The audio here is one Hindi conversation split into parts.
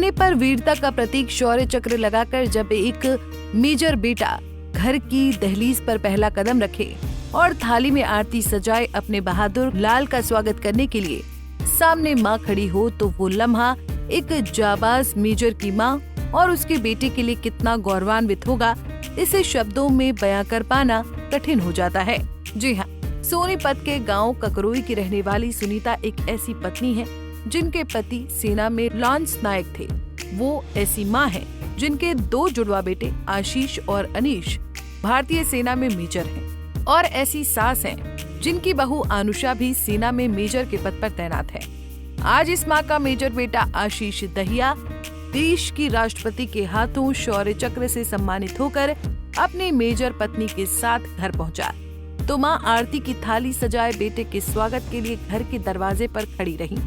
सीने पर वीरता का प्रतीक शौर्य चक्र लगाकर जब एक मेजर बेटा घर की दहलीज पर पहला कदम रखे और थाली में आरती सजाए अपने बहादुर लाल का स्वागत करने के लिए सामने माँ खड़ी हो, तो वो लम्हा एक जाबाज मेजर की माँ और उसके बेटे के लिए कितना गौरवान्वित होगा, इसे शब्दों में बयां कर पाना कठिन हो जाता है। जी हाँ, सोनीपत के गांव ककरोई की रहने वाली सुनीता एक ऐसी पत्नी है जिनके पति सेना में लॉन्स नायक थे। वो ऐसी माँ है जिनके 2 जुड़वा बेटे आशीष और अनीश भारतीय सेना में मेजर हैं, और ऐसी सास हैं जिनकी बहू अनुषा भी सेना में मेजर के पद पर तैनात है। आज इस माँ का मेजर बेटा आशीष दहिया देश की राष्ट्रपति के हाथों शौर्य चक्र से सम्मानित होकर अपनी मेजर पत्नी के साथ घर पहुंचा, तो माँ आरती की थाली सजाए बेटे के स्वागत के लिए घर के दरवाजे पर खड़ी रही।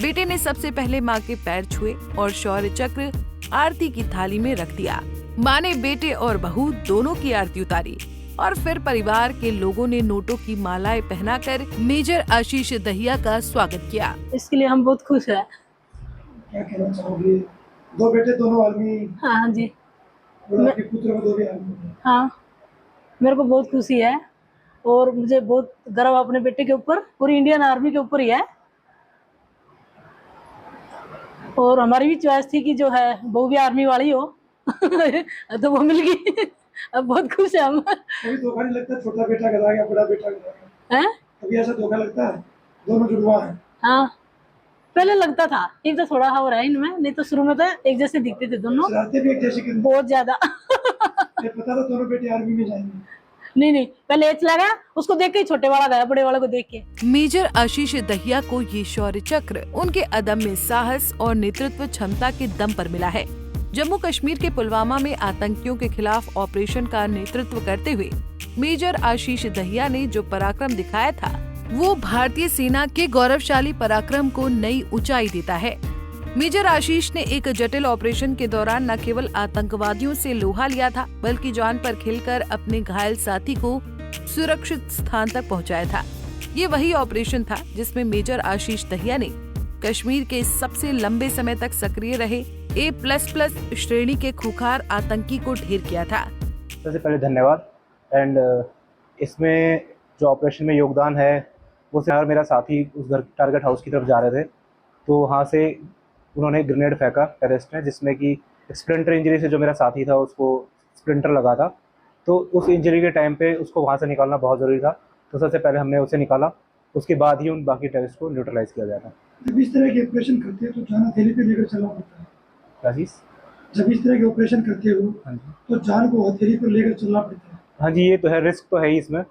बेटे ने सबसे पहले माँ के पैर छुए और शौर्य चक्र आरती की थाली में रख दिया। माँ ने बेटे और बहू दोनों की आरती उतारी और फिर परिवार के लोगों ने नोटों की मालाएं पहनाकर मेजर आशीष दहिया का स्वागत किया। इसके लिए हम बहुत खुश हैं। क्या कहना चाहोगे? 2 बेटे दोनों आर्मी। हाँ जी। और आपके पुत्र को 2 भी आर्मी। हाँ, मेरे को बहुत खुशी है और मुझे बहुत गर्व अपने बेटे के ऊपर, पूरी इंडियन आर्मी के ऊपर ही है। और हमारी भी चॉइस थी कि जो है वो भी आर्मी वाली हो तो वो मिल गई। अब बहुत खुश है हम। कभी धोखा नहीं लगता छोटा बेटा गधा गया बड़ा बेटा गधा गया? हैं? कभी ऐसा धोखा लगता है? दोनों जुड़वा है। हाँ, पहले लगता था, एक तो थोड़ा हो रहा है इनमें, नहीं तो शुरू में तो एक जैसे दिखते थे दोनों, शरारतें भी एक जैसी करती। बहुत ज्यादा। ये पता था दोनों बेटे आर्मी में जाएंगे। नहीं, पहले चला गया, उसको देख के छोटे वाला गया बड़े वाले को देख के। मेजर आशीष दहिया को ये शौर्य चक्र उनके अदम्य साहस और नेतृत्व क्षमता के दम पर मिला है। जम्मू कश्मीर के पुलवामा में आतंकियों के खिलाफ ऑपरेशन का नेतृत्व करते हुए मेजर आशीष दहिया ने जो पराक्रम दिखाया था, वो भारतीय सेना के गौरवशाली पराक्रम को नई ऊंचाई देता है। मेजर आशीष ने एक जटिल ऑपरेशन के दौरान न केवल आतंकवादियों से लोहा लिया था, बल्कि जान पर खेलकर अपने घायल साथी को सुरक्षित स्थान तक पहुंचाया था। ये वही ऑपरेशन था जिसमें मेजर आशीष दहिया ने कश्मीर के सबसे लंबे समय तक सक्रिय रहे A++ श्रेणी के खूंखार आतंकी को ढेर किया था। सबसे पहले धन्यवाद। एंड इसमें जो ऑपरेशन में योगदान है वो और मेरा साथी उस घर टारगेट हाउस की तरफ जा रहे थे, तो वहाँ से उन्होंने ग्रेनेड फेंका टेररिस्ट ने, जिसमें कि स्प्लिंटर इंजरी से जो मेरा साथी था उसको स्प्लिंटर लगा था। तो उस इंजरी के टाइम पे उसको वहाँ से निकालना बहुत ज़रूरी था, तो सबसे पहले हमने उसे निकाला, उसके बाद ही उन बाकी टेररिस्ट को न्यूट्रलाइज किया जाता। जब इस तरह के ऑपरेशन करते हो तो जान हथेली पे लेकर चलना पड़ता है। क्या चीज़? जब इस तरह के ऑपरेशन करते हो तो जान को हथेली पर लेकर चलना पड़ता है। हाँ जी, ये तो है, रिस्क तो है ही इसमें।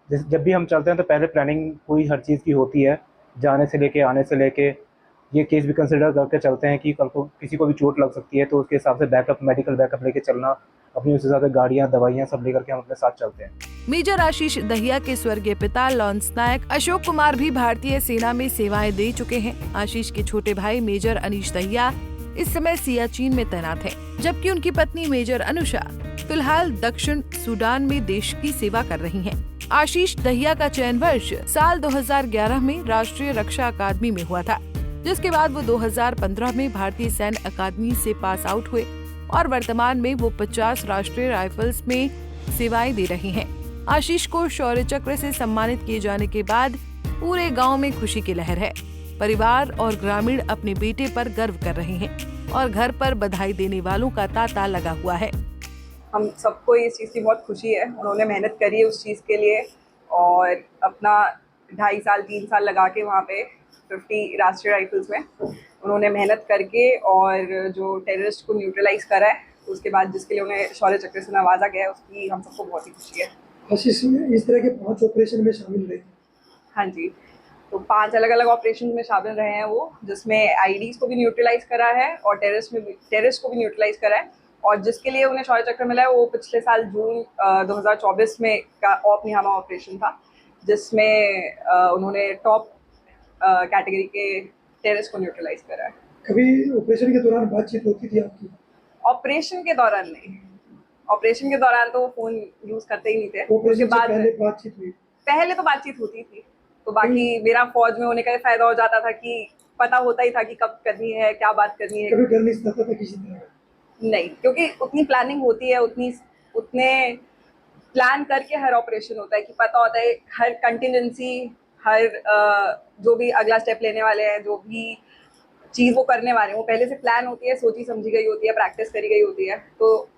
जब भी हम चलते हैं तो पहले प्लानिंग पूरी हर चीज़ की होती है, जाने से लेके आने से लेके। ये केस भी कंसिडर करके चलते हैं कि कल को किसी को भी चोट लग सकती है, तो उसके हिसाब से बैकअप, मेडिकल बैकअप लेके चलना, अपनी उस हिसाब से गाड़ियाँ दवाइयाँ सब लेकर के हम अपने साथ चलते हैं। मेजर आशीष दहिया के स्वर्गीय पिता लॉन्स नायक अशोक कुमार भी भारतीय सेना में सेवाएं दे चुके हैं। आशीष के छोटे भाई मेजर अनीश दहिया इस समय सियाचिन में तैनात है, जबकि उनकी पत्नी मेजर अनुषा फिलहाल दक्षिण सूडान में देश की सेवा कर रही हैं। आशीष दहिया का चयन वर्ष साल 2011 में राष्ट्रीय रक्षा अकादमी में हुआ था, जिसके बाद वो 2015 में भारतीय सैन्य अकादमी से पास आउट हुए और वर्तमान में वो 50 राष्ट्रीय राइफल्स में सेवाएं दे रहे हैं। आशीष को शौर्य चक्र से सम्मानित किए जाने के बाद पूरे गांव में खुशी की लहर है। परिवार और ग्रामीण अपने बेटे पर गर्व कर रहे हैं और घर पर बधाई देने वालों का तांता लगा हुआ है। हम सबको इस चीज़ की बहुत खुशी है। उन्होंने मेहनत करी है उस चीज़ के लिए और अपना 2.5 साल 3 साल लगा के वहाँ पे 50 राष्ट्रीय राइफल्स में उन्होंने मेहनत करके और जो टेररिस्ट को न्यूट्रलाइज करा है, उसके बाद जिसके लिए उन्हें शौर्य चक्र से नवाजा गया है, उसकी हम सबको बहुत ही खुशी है। आशीष इस तरह के 5 ऑपरेशन में शामिल रहे। हाँ जी, तो 5 अलग अलग ऑपरेशन में शामिल रहे हैं वो, जिसमें आईडीज को भी न्यूट्रलाइज करा है और टेररिस्ट को भी न्यूट्रलाइज करा है। और जिसके लिए उन्हें शौर्य चक्र मिला है वो पिछले साल जून 2024 में का ऑप निहामा ऑपरेशन था, जिसमें उन्होंने टॉप कैटेगरी के टेररिस्ट को न्यूट्रलाइज करा है। कभी ऑपरेशन के दौरान बातचीत होती थी आपकी? ऑपरेशन के दौरान नहीं, ऑपरेशन के दौरान तो फोन यूज करते ही नहीं थे। उसके बाद पहले बातचीत हुई? पहले तो बातचीत होती थी, तो बाकी मेरा फौज में होने का फायदा हो जाता था कि पता होता ही था कि कब करनी है, क्या बात करनी है। कभी डर नहीं सताता था किसी तरह का? नहीं, क्योंकि उतनी प्लानिंग होती है, उतने प्लान करके हर ऑपरेशन होता है कि पता होता है हर कंटिजेंसी, हर जो भी अगला स्टेप लेने वाले हैं, जो भी चीज़ वो करने वाले हैं, वो पहले से प्लान होती है, सोची समझी गई होती है, प्रैक्टिस करी गई होती है, तो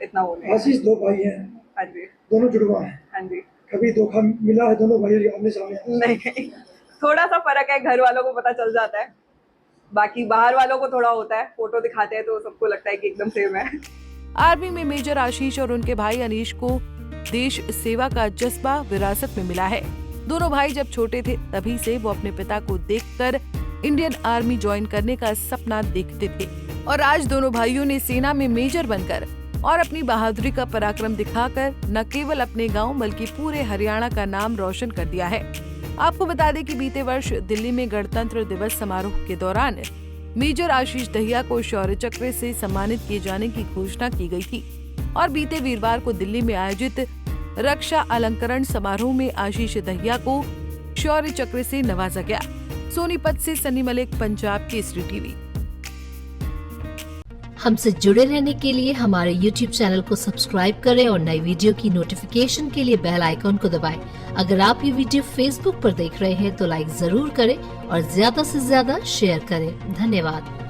इतना हो गया। आशीष 2 भाई हैं, हाँ जी, दोनों जुड़वा हैं, हाँ जी। कभी धोखा मिला है दोनों भाइयों के आमने सामने? नहीं, थोड़ा सा फर्क है, घर वालों को पता चल जाता है, बाकी बाहर वालों को थोड़ा होता है, फोटो दिखाते हैं तो सबको लगता है कि एकदम सेम है। आर्मी में मेजर आशीष और उनके भाई अनीश को देश सेवा का जज्बा विरासत में मिला है। दोनों भाई जब छोटे थे तभी से वो अपने पिता को देखकर इंडियन आर्मी ज्वाइन करने का सपना देखते थे और आज दोनों भाइयों ने सेना में मेजर बनकर और अपनी बहादुरी का पराक्रम दिखाकर न केवल अपने गांव बल्कि पूरे हरियाणा का नाम रोशन कर दिया है। आपको बता दें कि बीते वर्ष दिल्ली में गणतंत्र दिवस समारोह के दौरान मेजर आशीष दहिया को शौर्य चक्र से सम्मानित किए जाने की घोषणा की गई थी और बीते वीरवार को दिल्ली में आयोजित रक्षा अलंकरण समारोह में आशीष दहिया को शौर्य चक्र से नवाजा गया। सोनीपत से सनी मलिक, पंजाब केसरी टीवी। हमसे जुड़े रहने के लिए हमारे YouTube चैनल को सब्सक्राइब करें और नई वीडियो की नोटिफिकेशन के लिए बेल आइकॉन को दबाएं। अगर आप ये वीडियो Facebook पर देख रहे हैं तो लाइक जरूर करें और ज्यादा से ज्यादा शेयर करें। धन्यवाद।